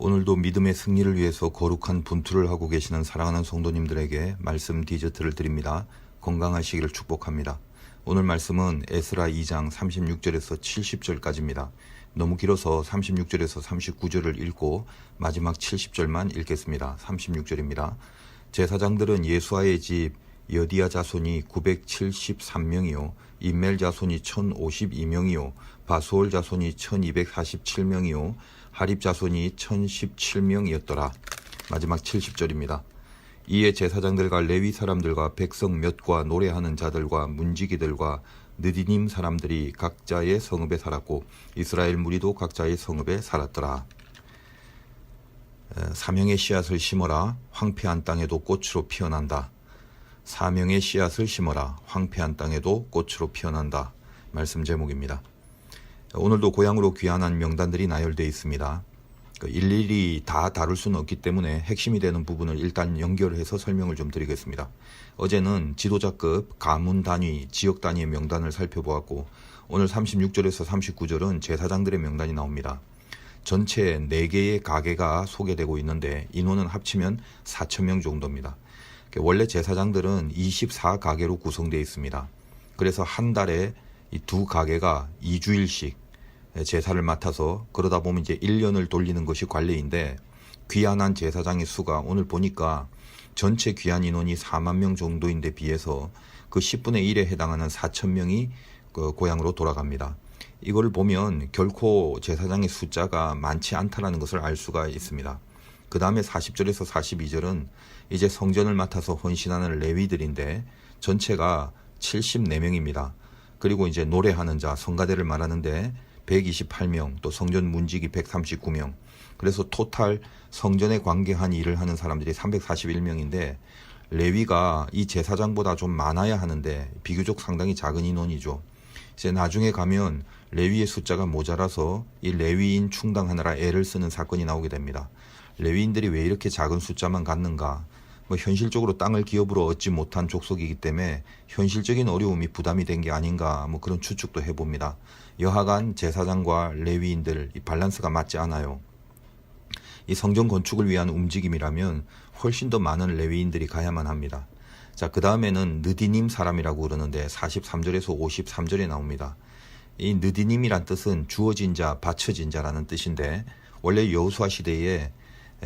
오늘도 믿음의 승리를 위해서 거룩한 분투를 하고 계시는 사랑하는 성도님들에게 말씀 디저트를 드립니다. 건강하시기를 축복합니다. 오늘 말씀은 에스라 2장 36절에서 70절까지입니다. 너무 길어서 36절에서 39절을 읽고 마지막 70절만 읽겠습니다. 36절입니다. 제사장들은 예수아의 집 여디야 자손이 973명이요 임멜 자손이 1052명이요 바수올 자손이 1247명이요 하립 자손이 1017명이었더라. 마지막 70절입니다. 이에 제사장들과 레위 사람들과 백성 몇과 노래하는 자들과 문지기들과 느디님 사람들이 각자의 성읍에 살았고 이스라엘 무리도 각자의 성읍에 살았더라. 사명의 씨앗을 심어라. 황폐한 땅에도 꽃으로 피어난다. 사명의 씨앗을 심어라. 황폐한 땅에도 꽃으로 피어난다. 말씀 제목입니다. 오늘도 고향으로 귀환한 명단들이 나열되어 있습니다. 일일이 다 다룰 수는 없기 때문에 핵심이 되는 부분을 일단 연결해서 설명을 좀 드리겠습니다. 어제는 지도자급, 가문 단위, 지역 단위의 명단을 살펴보았고 오늘 36절에서 39절은 제사장들의 명단이 나옵니다. 전체 4개의 가게가 소개되고 있는데 인원은 합치면 4,000명 정도입니다. 원래 제사장들은 24가게로 구성되어 있습니다. 그래서 한 달에 이 2가게가 2주일씩 제사를 맡아서 그러다 보면 이제 1년을 돌리는 것이 관례인데 귀환한 제사장의 수가 오늘 보니까 전체 귀환 인원이 4만 명 정도인데 비해서 그 10분의 1에 해당하는 4,000명이 고향으로 돌아갑니다. 이걸 보면 결코 제사장의 숫자가 많지 않다는 것을 알 수가 있습니다. 그 다음에 40절에서 42절은 이제 성전을 맡아서 헌신하는 레위들인데 전체가 74명입니다. 그리고 이제 노래하는 자, 성가대를 말하는데 128명, 또 성전 문지기 139명. 그래서 토탈 성전에 관계한 일을 하는 사람들이 341명인데 레위가 이 제사장보다 좀 많아야 하는데 비교적 상당히 작은 인원이죠. 이제 나중에 가면 레위의 숫자가 모자라서 이 레위인 충당하느라 애를 쓰는 사건이 나오게 됩니다. 레위인들이 왜 이렇게 작은 숫자만 갖는가? 현실적으로 땅을 기업으로 얻지 못한 족속이기 때문에 현실적인 어려움이 부담이 된 게 아닌가 그런 추측도 해봅니다. 여하간 제사장과 레위인들 이 밸런스가 맞지 않아요. 이 성전 건축을 위한 움직임이라면 훨씬 더 많은 레위인들이 가야만 합니다. 자, 그 다음에는 느디님 사람이라고 그러는데 43절에서 53절에 나옵니다. 이 느디님이란 뜻은 주어진 자, 바쳐진 자라는 뜻인데 원래 여호수아 시대에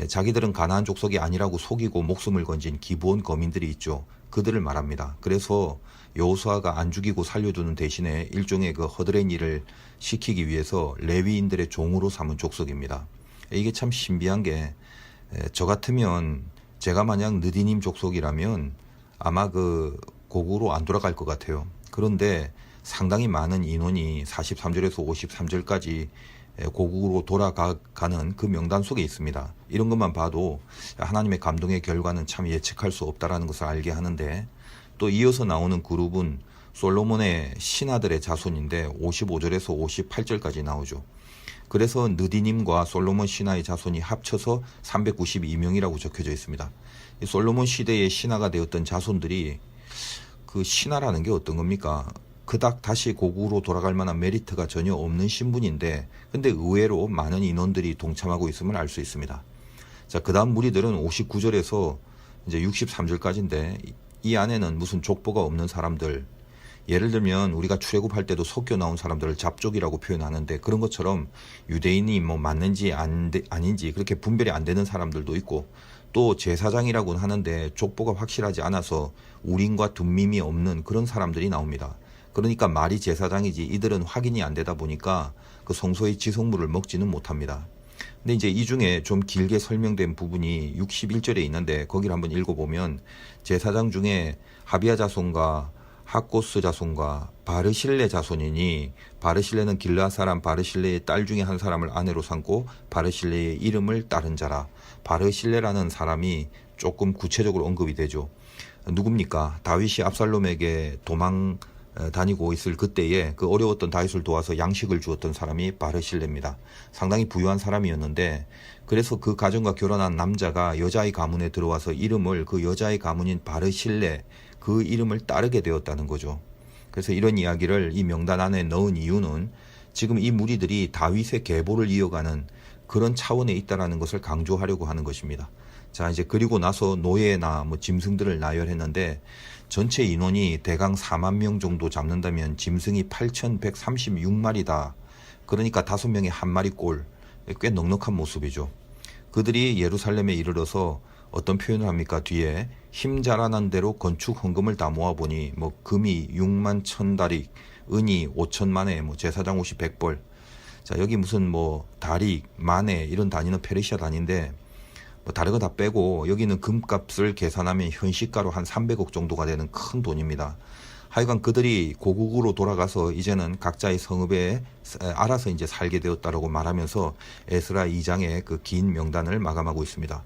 자기들은 가나안 족속이 아니라고 속이고 목숨을 건진 기브온 거민들이 있죠. 그들을 말합니다. 그래서 여호수아가 안 죽이고 살려두는 대신에 일종의 그 허드렛 일을 시키기 위해서 레위인들의 종으로 삼은 족속입니다. 이게 참 신비한 게 저 같으면 제가 만약 느디님 족속이라면 아마 그 고국으로 안 돌아갈 것 같아요. 그런데 상당히 많은 인원이 43절에서 53절까지 고국으로 돌아가는 그 명단 속에 있습니다. 이런 것만 봐도 하나님의 감동의 결과는 참 예측할 수 없다라는 것을 알게 하는데 또 이어서 나오는 그룹은 솔로몬의 신하들의 자손인데 55절에서 58절까지 나오죠. 그래서 느디님과 솔로몬 신하의 자손이 합쳐서 392명이라고 적혀져 있습니다. 이 솔로몬 시대의 신하가 되었던 자손들이 그 신하라는 게 어떤 겁니까? 그닥 다시 고국으로 돌아갈 만한 메리트가 전혀 없는 신분인데 근데 의외로 많은 인원들이 동참하고 있음을 알 수 있습니다. 자, 그 다음 무리들은 59절에서 이제 63절까지인데 이 안에는 무슨 족보가 없는 사람들, 예를 들면 우리가 출애굽할 때도 속교 나온 사람들을 잡족이라고 표현하는데 그런 것처럼 유대인이 뭐 맞는지 아닌지 그렇게 분별이 안 되는 사람들도 있고 또 제사장이라고는 하는데 족보가 확실하지 않아서 우림과 둠밈이 없는 그런 사람들이 나옵니다. 그러니까 말이 제사장이지 이들은 확인이 안 되다 보니까 그 성소의 지성물을 먹지는 못합니다. 근데 이제 이 중에 좀 길게 설명된 부분이 61절에 있는데 거기를 한번 읽어보면 제사장 중에 하비야 자손과 하코스 자손과 바르실레 자손이니 바르실레는 길르앗 사람 바르실레의 딸 중에 한 사람을 아내로 삼고 바르실레의 이름을 따른 자라. 바르실레라는 사람이 조금 구체적으로 언급이 되죠. 누굽니까? 다윗이 압살롬에게 도망 다니고 있을 그때에 그 어려웠던 다윗을 도와서 양식을 주었던 사람이 바르실레입니다. 상당히 부유한 사람이었는데 그래서 그 가정과 결혼한 남자가 여자의 가문에 들어와서 이름을 그 여자의 가문인 바르실레 그 이름을 따르게 되었다는 거죠. 그래서 이런 이야기를 이 명단 안에 넣은 이유는 지금 이 무리들이 다윗의 계보를 이어가는 그 그런 차원에 있다라는 것을 강조하려고 하는 것입니다. 자, 이제 그리고 나서 노예나 뭐 짐승들을 나열했는데 전체 인원이 대강 4만 명 정도 잡는다면 짐승이 8,136마리다. 그러니까 5명에 한 마리 꼴. 꽤 넉넉한 모습이죠. 그들이 예루살렘에 이르러서 어떤 표현을 합니까? 뒤에 힘 자라난 대로 건축 헌금을 다 모아보니 뭐 금이 6만 1,000다릭, 은이 5천만에, 뭐 제사장 옷이 100벌. 자, 여기 무슨 뭐 다릭, 만에 이런 단위는 페르시아 단위인데 뭐 다른 거 다 빼고 여기는 금값을 계산하면 현시가로 한 300억 정도가 되는 큰 돈입니다. 하여간 그들이 고국으로 돌아가서 이제는 각자의 성읍에 알아서 이제 살게 되었다라고 말하면서 에스라 2장의 그 긴 명단을 마감하고 있습니다.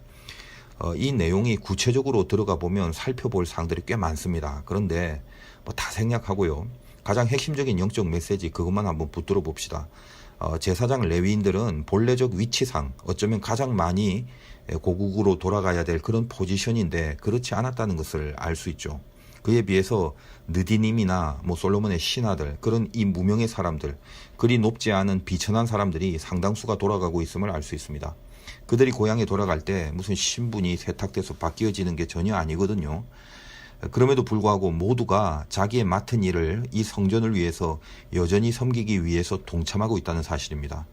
이 내용이 구체적으로 들어가 보면 살펴볼 사항들이 꽤 많습니다. 그런데 뭐 다 생략하고요. 가장 핵심적인 영적 메시지 그것만 한번 붙들어 봅시다. 제사장 레위인들은 본래적 위치상 어쩌면 가장 많이 고국으로 돌아가야 될 그런 포지션인데 그렇지 않았다는 것을 알 수 있죠. 그에 비해서 느디님이나 뭐 솔로몬의 신하들, 그런 이 무명의 사람들, 그리 높지 않은 비천한 사람들이 상당수가 돌아가고 있음을 알 수 있습니다. 그들이 고향에 돌아갈 때 무슨 신분이 세탁돼서 바뀌어지는 게 전혀 아니거든요. 그럼에도 불구하고 모두가 자기의 맡은 일을 이 성전을 위해서 여전히 섬기기 위해서 동참하고 있다는 사실입니다.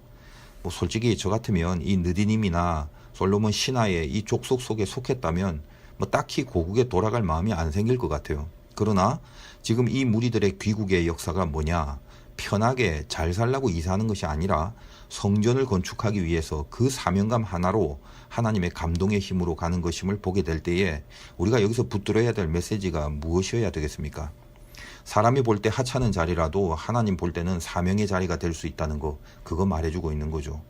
뭐 솔직히 저 같으면 이 느디님이나 솔로몬 신하의 이 족속 속에 속했다면 뭐 딱히 고국에 돌아갈 마음이 안 생길 것 같아요. 그러나 지금 이 무리들의 귀국의 역사가 뭐냐? 편하게 잘 살라고 이사하는 것이 아니라 성전을 건축하기 위해서 그 사명감 하나로 하나님의 감동의 힘으로 가는 것임을 보게 될 때에 우리가 여기서 붙들어야 될 메시지가 무엇이어야 되겠습니까? 사람이 볼 때 하찮은 자리라도 하나님 볼 때는 사명의 자리가 될 수 있다는 거, 그거 말해주고 있는 거죠.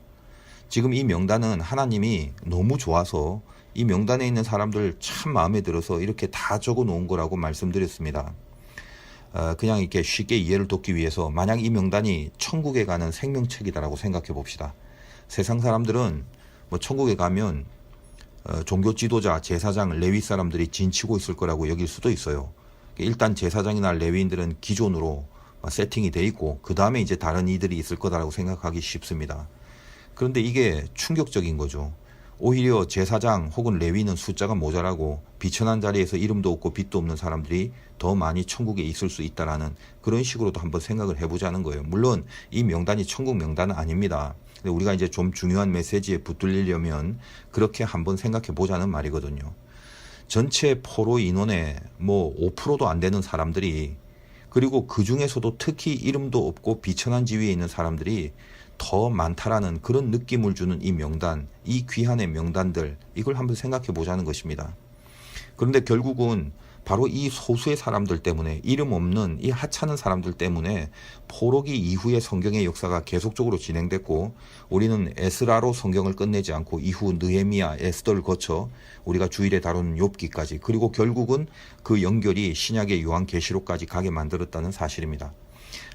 지금 이 명단은 하나님이 너무 좋아서 이 명단에 있는 사람들 참 마음에 들어서 이렇게 다 적어 놓은 거라고 말씀드렸습니다. 그냥 이렇게 쉽게 이해를 돕기 위해서 만약 이 명단이 천국에 가는 생명책이다라고 생각해 봅시다. 세상 사람들은 뭐 천국에 가면 종교 지도자, 제사장, 레위 사람들이 진치고 있을 거라고 여길 수도 있어요. 일단 제사장이나 레위인들은 기존으로 세팅이 돼 있고 그 다음에 이제 다른 이들이 있을 거다라고 생각하기 쉽습니다. 그런데 이게 충격적인 거죠. 오히려 제사장 혹은 레위는 숫자가 모자라고 비천한 자리에서 이름도 없고 빚도 없는 사람들이 더 많이 천국에 있을 수 있다라는 그런 식으로도 한번 생각을 해보자는 거예요. 물론 이 명단이 천국 명단은 아닙니다. 근데 우리가 이제 좀 중요한 메시지에 붙들리려면 그렇게 한번 생각해 보자는 말이거든요. 전체 포로 인원의 뭐 5%도 안 되는 사람들이, 그리고 그 중에서도 특히 이름도 없고 비천한 지위에 있는 사람들이 더 많다라는 그런 느낌을 주는 이 명단, 이 귀한의 명단들, 이걸 한번 생각해 보자는 것입니다. 그런데 결국은 바로 이 소수의 사람들 때문에, 이름 없는 이 하찮은 사람들 때문에 포로기 이후의 성경의 역사가 계속적으로 진행됐고, 우리는 에스라로 성경을 끝내지 않고 이후 느헤미야, 에스더를 거쳐 우리가 주일에 다루는 욥기까지, 그리고 결국은 그 연결이 신약의 요한계시록까지 가게 만들었다는 사실입니다.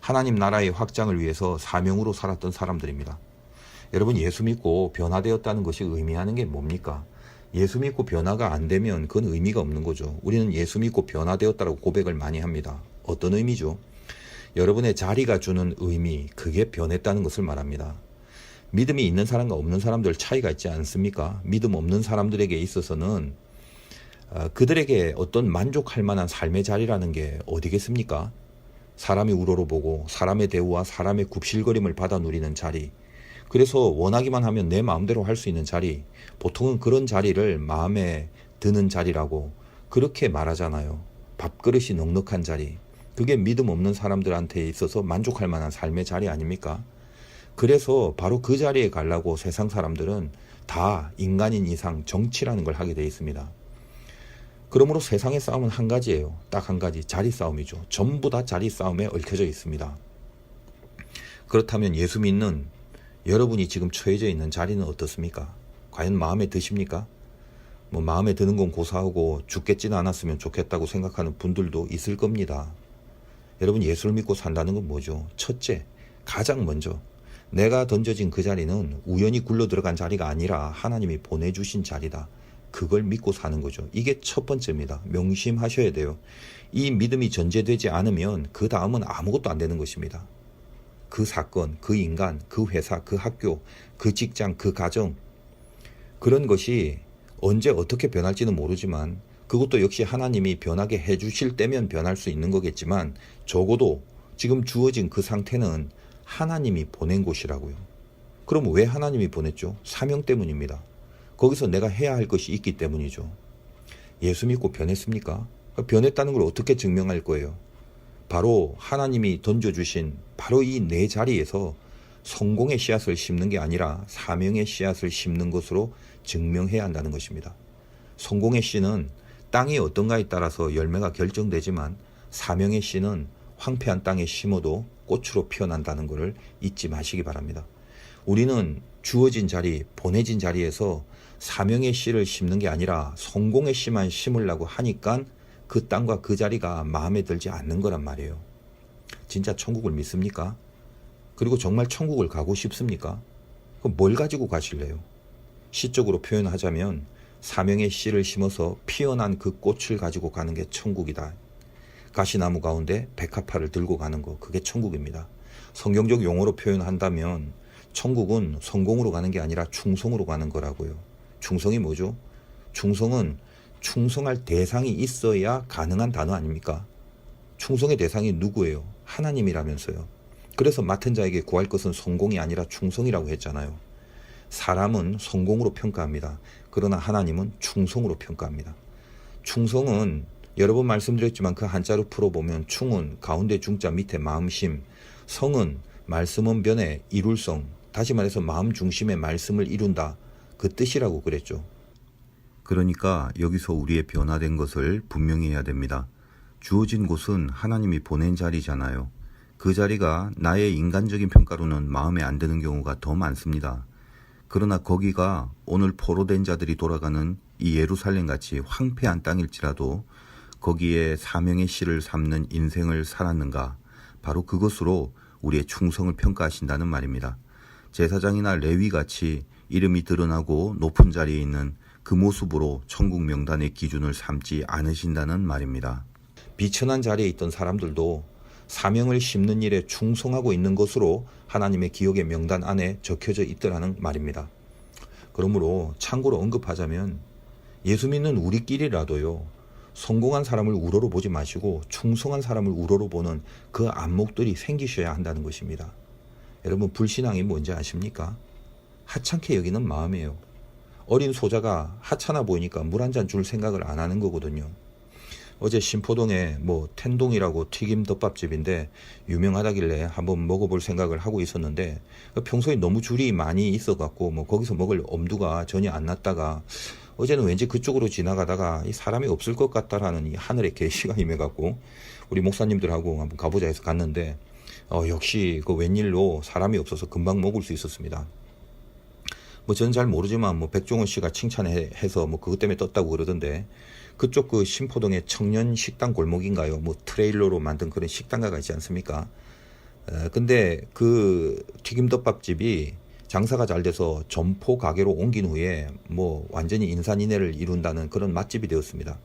하나님 나라의 확장을 위해서 사명으로 살았던 사람들입니다. 여러분, 예수 믿고 변화되었다는 것이 의미하는 게 뭡니까? 예수 믿고 변화가 안 되면 그건 의미가 없는 거죠. 우리는 예수 믿고 변화되었다고 고백을 많이 합니다. 어떤 의미죠? 여러분의 자리가 주는 의미, 그게 변했다는 것을 말합니다. 믿음이 있는 사람과 없는 사람들 차이가 있지 않습니까? 믿음 없는 사람들에게 있어서는 그들에게 어떤 만족할 만한 삶의 자리라는 게 어디겠습니까? 사람이 우러러보고 사람의 대우와 사람의 굽실거림을 받아 누리는 자리, 그래서 원하기만 하면 내 마음대로 할 수 있는 자리, 보통은 그런 자리를 마음에 드는 자리라고 그렇게 말하잖아요. 밥그릇이 넉넉한 자리, 그게 믿음 없는 사람들한테 있어서 만족할 만한 삶의 자리 아닙니까? 그래서 바로 그 자리에 가려고 세상 사람들은 다 인간인 이상 정치라는 걸 하게 돼 있습니다. 그러므로 세상의 싸움은 한 가지예요. 딱 한 가지, 자리 싸움이죠. 전부 다 자리 싸움에 얽혀져 있습니다. 그렇다면 예수 믿는 여러분이 지금 처해져 있는 자리는 어떻습니까? 과연 마음에 드십니까? 뭐 마음에 드는 건 고사하고 죽겠지는 않았으면 좋겠다고 생각하는 분들도 있을 겁니다. 여러분, 예수를 믿고 산다는 건 뭐죠? 첫째, 가장 먼저 내가 던져진 그 자리는 우연히 굴러 들어간 자리가 아니라 하나님이 보내주신 자리다. 그걸 믿고 사는 거죠. 이게 첫 번째입니다. 명심하셔야 돼요. 이 믿음이 전제되지 않으면 그 다음은 아무것도 안 되는 것입니다. 그 사건, 그 인간, 그 회사, 그 학교, 그 직장, 그 가정, 그런 것이 언제 어떻게 변할지는 모르지만 그것도 역시 하나님이 변하게 해주실 때면 변할 수 있는 거겠지만 적어도 지금 주어진 그 상태는 하나님이 보낸 곳이라고요. 그럼 왜 하나님이 보냈죠? 사명 때문입니다. 거기서 내가 해야 할 것이 있기 때문이죠. 예수 믿고 변했습니까? 변했다는 걸 어떻게 증명할 거예요? 바로 하나님이 던져주신 바로 이 내 자리에서 성공의 씨앗을 심는 게 아니라 사명의 씨앗을 심는 것으로 증명해야 한다는 것입니다. 성공의 씨는 땅이 어떤가에 따라서 열매가 결정되지만 사명의 씨는 황폐한 땅에 심어도 꽃으로 피어난다는 것을 잊지 마시기 바랍니다. 우리는 주어진 자리, 보내진 자리에서 사명의 씨를 심는 게 아니라 성공의 씨만 심으려고 하니까 그 땅과 그 자리가 마음에 들지 않는 거란 말이에요. 진짜 천국을 믿습니까? 그리고 정말 천국을 가고 싶습니까? 그럼 뭘 가지고 가실래요? 시적으로 표현하자면 사명의 씨를 심어서 피어난 그 꽃을 가지고 가는 게 천국이다. 가시나무 가운데 백합화를 들고 가는 거, 그게 천국입니다. 성경적 용어로 표현한다면 천국은 성공으로 가는 게 아니라 충성으로 가는 거라고요. 충성이 뭐죠? 충성은 충성할 대상이 있어야 가능한 단어 아닙니까? 충성의 대상이 누구예요? 하나님이라면서요. 그래서 맡은 자에게 구할 것은 성공이 아니라 충성이라고 했잖아요. 사람은 성공으로 평가합니다. 그러나 하나님은 충성으로 평가합니다. 충성은 여러 번 말씀드렸지만 그 한자로 풀어보면 충은 가운데 중자 밑에 마음심, 성은 말씀은 변의 이룰성, 다시 말해서 마음 중심의 말씀을 이룬다. 그 뜻이라고 그랬죠. 그러니까 여기서 우리의 변화된 것을 분명히 해야 됩니다. 주어진 곳은 하나님이 보낸 자리잖아요. 그 자리가 나의 인간적인 평가로는 마음에 안 드는 경우가 더 많습니다. 그러나 거기가 오늘 포로된 자들이 돌아가는 이 예루살렘같이 황폐한 땅일지라도 거기에 사명의 씨를 삼는 인생을 살았는가, 바로 그것으로 우리의 충성을 평가하신다는 말입니다. 제사장이나 레위같이 이름이 드러나고 높은 자리에 있는 그 모습으로 천국 명단의 기준을 삼지 않으신다는 말입니다. 비천한 자리에 있던 사람들도 사명을 심는 일에 충성하고 있는 것으로 하나님의 기억의 명단 안에 적혀져 있더라는 말입니다. 그러므로 참고로 언급하자면 예수 믿는 우리끼리라도요, 성공한 사람을 우러러 보지 마시고 충성한 사람을 우러러 보는 그 안목들이 생기셔야 한다는 것입니다. 여러분, 불신앙이 뭔지 아십니까? 하찮게 여기는 마음이에요. 어린 소자가 하찮아 보이니까 물 한 잔 줄 생각을 안 하는 거거든요. 어제 신포동에 텐동이라고 튀김 덮밥집인데 유명하다길래 한번 먹어볼 생각을 하고 있었는데 평소에 너무 줄이 많이 있어갖고 거기서 먹을 엄두가 전혀 안 났다가 어제는 왠지 그쪽으로 지나가다가 이 사람이 없을 것 같다라는 이 하늘의 계시가 임해갖고 우리 목사님들하고 한번 가보자 해서 갔는데 역시 그 웬일로 사람이 없어서 금방 먹을 수 있었습니다. 저는 잘 모르지만 백종원 씨가 칭찬해서 그것 때문에 떴다고 그러던데 그쪽 그 신포동의 청년 식당 골목인가요? 트레일러로 만든 그런 식당가가 있지 않습니까? 근데 그 튀김덮밥집이 장사가 잘 돼서 점포 가게로 옮긴 후에 완전히 인산인해를 이룬다는 그런 맛집이 되었습니다.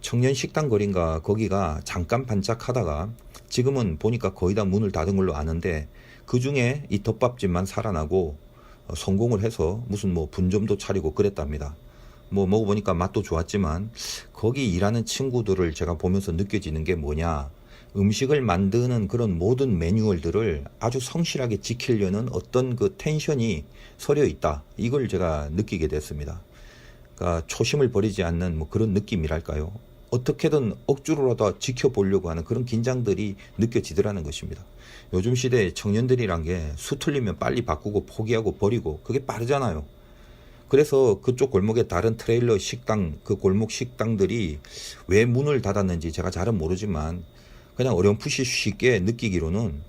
청년 식당 거리인가 거기가 잠깐 반짝하다가 지금은 보니까 거의 다 문을 닫은 걸로 아는데 그 중에 이 덮밥집만 살아나고 성공을 해서 무슨 분점도 차리고 그랬답니다. 먹어보니까 맛도 좋았지만 거기 일하는 친구들을 제가 보면서 느껴지는 게 뭐냐, 음식을 만드는 그런 모든 매뉴얼들을 아주 성실하게 지키려는 어떤 그 텐션이 서려 있다, 이걸 제가 느끼게 됐습니다. 그러니까 초심을 버리지 않는 그런 느낌이랄까요. 어떻게든 억지로라도 지켜보려고 하는 그런 긴장들이 느껴지더라는 것입니다. 요즘 시대의 청년들이란 게 수틀리면 빨리 바꾸고 포기하고 버리고 그게 빠르잖아요. 그래서 그쪽 골목에 다른 트레일러 식당, 그 골목 식당들이 왜 문을 닫았는지 제가 잘은 모르지만 그냥 어렴풋이 쉽게 느끼기로는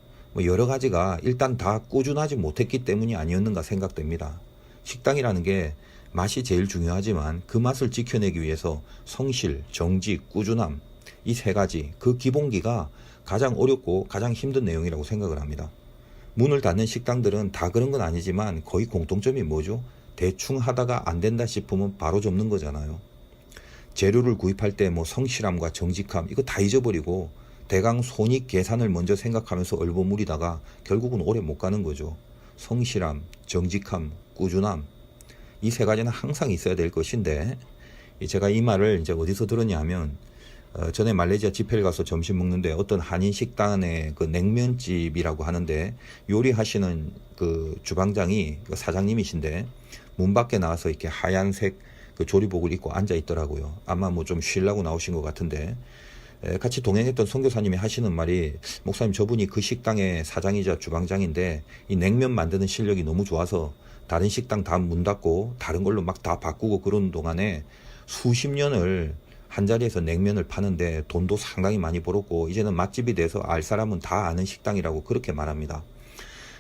여러 가지가 일단 다 꾸준하지 못했기 때문이 아니었는가 생각됩니다. 식당이라는 게 맛이 제일 중요하지만 그 맛을 지켜내기 위해서 성실, 정직, 꾸준함, 이 세 가지, 그 기본기가 가장 어렵고 가장 힘든 내용이라고 생각을 합니다. 문을 닫는 식당들은 다 그런 건 아니지만 거의 공통점이 뭐죠? 대충 하다가 안 된다 싶으면 바로 접는 거잖아요. 재료를 구입할 때 성실함과 정직함 이거 다 잊어버리고 대강 손익 계산을 먼저 생각하면서 얼버무리다가 결국은 오래 못 가는 거죠. 성실함, 정직함, 꾸준함, 이 세 가지는 항상 있어야 될 것인데, 제가 이 말을 이제 어디서 들었냐 하면, 전에 말레이시아 집회를 가서 점심 먹는데 어떤 한인 식당의 그 냉면집이라고 하는데, 요리하시는 그 주방장이 그 사장님이신데 문 밖에 나와서 이렇게 하얀색 그 조리복을 입고 앉아 있더라고요. 아마 뭐 좀 쉬려고 나오신 것 같은데, 같이 동행했던 선교사님이 하시는 말이, 목사님, 저분이 그 식당의 사장이자 주방장인데 이 냉면 만드는 실력이 너무 좋아서 다른 식당 다 문 닫고 다른 걸로 막 다 바꾸고 그러는 동안에 수십 년을 한 자리에서 냉면을 파는데 돈도 상당히 많이 벌었고 이제는 맛집이 돼서 알 사람은 다 아는 식당이라고 그렇게 말합니다.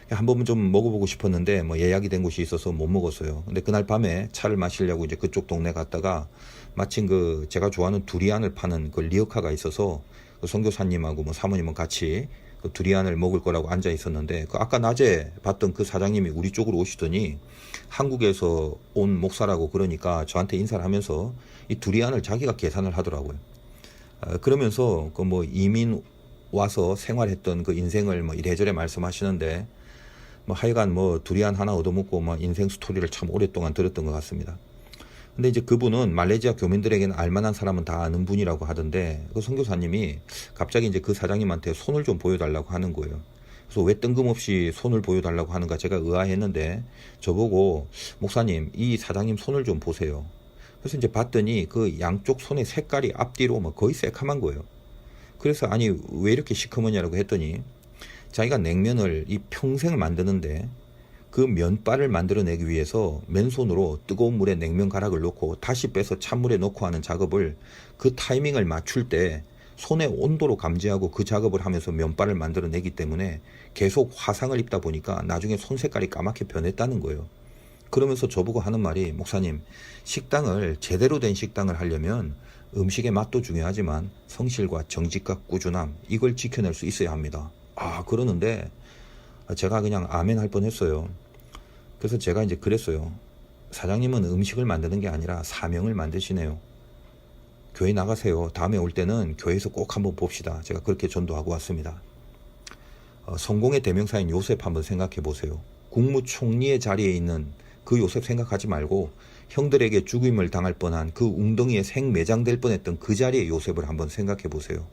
한 번은 좀 먹어보고 싶었는데 뭐 예약이 된 곳이 있어서 못 먹었어요. 근데 그날 밤에 차를 마시려고 이제 그쪽 동네 갔다가 마침 그 제가 좋아하는 두리안을 파는 그 리어카가 있어서 그 선교사님하고 뭐 사모님은 같이 그 두리안을 먹을 거라고 앉아 있었는데, 그 아까 낮에 봤던 그 사장님이 우리 쪽으로 오시더니 한국에서 온 목사라고 그러니까 저한테 인사를 하면서 이 두리안을 자기가 계산을 하더라고요. 그러면서 그 뭐 이민 와서 생활했던 그 인생을 뭐 이래저래 말씀하시는데, 뭐 하여간 뭐 두리안 하나 얻어먹고 뭐 인생 스토리를 참 오랫동안 들었던 것 같습니다. 근데 이제 그분은 말레이시아 교민들에게는 알만한 사람은 다 아는 분이라고 하던데, 그 선교사님이 갑자기 이제 그 사장님한테 손을 좀 보여달라고 하는 거예요. 그래서 왜 뜬금없이 손을 보여달라고 하는가 제가 의아했는데, 저보고 목사님, 이 사장님 손을 좀 보세요. 그래서 이제 봤더니 그 양쪽 손의 색깔이 앞뒤로 뭐 거의 새카만 거예요. 그래서 아니 왜 이렇게 시커머냐라고 했더니, 자기가 냉면을 이 평생을 만드는데 그 면발을 만들어내기 위해서 맨손으로 뜨거운 물에 냉면 가락을 넣고 다시 빼서 찬물에 넣고 하는 작업을, 그 타이밍을 맞출 때 손의 온도로 감지하고 그 작업을 하면서 면발을 만들어내기 때문에 계속 화상을 입다 보니까 나중에 손 색깔이 까맣게 변했다는 거예요. 그러면서 저보고 하는 말이, 목사님, 식당을 제대로 된 식당을 하려면 음식의 맛도 중요하지만 성실과 정직과 꾸준함, 이걸 지켜낼 수 있어야 합니다. 그러는데 제가 그냥 아멘 할 뻔했어요. 그래서 제가 이제 그랬어요. 사장님은 음식을 만드는 게 아니라 사명을 만드시네요. 교회 나가세요. 다음에 올 때는 교회에서 꼭 한번 봅시다. 제가 그렇게 전도하고 왔습니다. 성공의 대명사인 요셉 한번 생각해 보세요. 국무총리의 자리에 있는 그 요셉 생각하지 말고 형들에게 죽임을 당할 뻔한 그 웅덩이에 생매장될 뻔했던 그 자리의 요셉을 한번 생각해 보세요.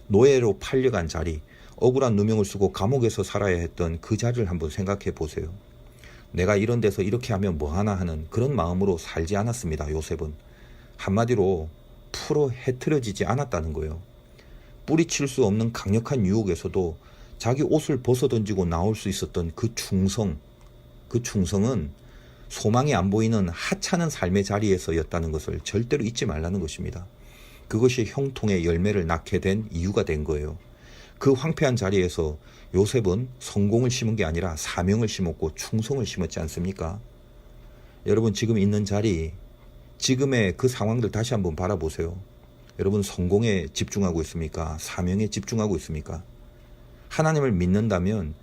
노예로 팔려간 자리, 억울한 누명을 쓰고 감옥에서 살아야 했던 그 자리를 한번 생각해 보세요. 내가 이런 데서 이렇게 하면 뭐하나 하는 그런 마음으로 살지 않았습니다. 요셉은 한마디로 풀어 헤트려지지 않았다는 거예요. 뿌리칠 수 없는 강력한 유혹에서도 자기 옷을 벗어던지고 나올 수 있었던 그 충성, 그 충성은 소망이 안 보이는 하찮은 삶의 자리에서였다는 것을 절대로 잊지 말라는 것입니다. 그것이 형통의 열매를 낳게 된 이유가 된 거예요. 그 황폐한 자리에서 요셉은 성공을 심은 게 아니라 사명을 심었고 충성을 심었지 않습니까? 여러분, 지금 있는 자리, 지금의 그 상황들 다시 한번 바라보세요. 여러분, 성공에 집중하고 있습니까? 사명에 집중하고 있습니까? 하나님을 믿는다면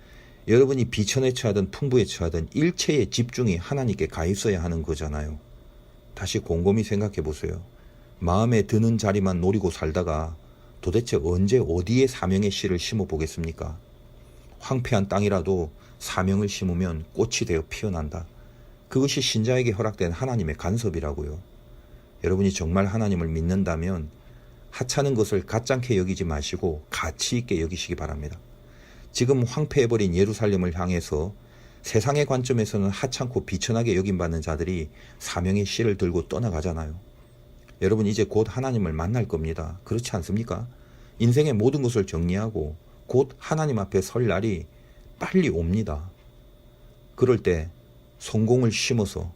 여러분이 비천에 처하든 풍부에 처하든 일체의 집중이 하나님께 가 있어야 하는 거잖아요. 다시 곰곰이 생각해 보세요. 마음에 드는 자리만 노리고 살다가 도대체 언제 어디에 사명의 씨를 심어 보겠습니까? 황폐한 땅이라도 사명을 심으면 꽃이 되어 피어난다. 그것이 신자에게 허락된 하나님의 간섭이라고요. 여러분이 정말 하나님을 믿는다면 하찮은 것을 가짱케 여기지 마시고 가치 있게 여기시기 바랍니다. 지금 황폐해버린 예루살렘을 향해서 세상의 관점에서는 하찮고 비천하게 여김받는 자들이 사명의 씨를 들고 떠나가잖아요. 여러분, 이제 곧 하나님을 만날 겁니다. 그렇지 않습니까? 인생의 모든 것을 정리하고 곧 하나님 앞에 설 날이 빨리 옵니다. 그럴 때 성공을 심어서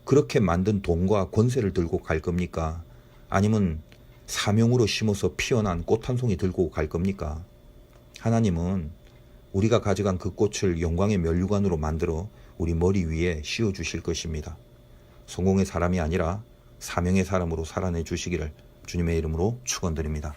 그렇게 만든 돈과 권세를 들고 갈 겁니까? 아니면 사명으로 심어서 피어난 꽃 한 송이 들고 갈 겁니까? 하나님은 우리가 가져간 그 꽃을 영광의 면류관으로 만들어 우리 머리 위에 씌워 주실 것입니다. 성공의 사람이 아니라 사명의 사람으로 살아내 주시기를 주님의 이름으로 축원드립니다.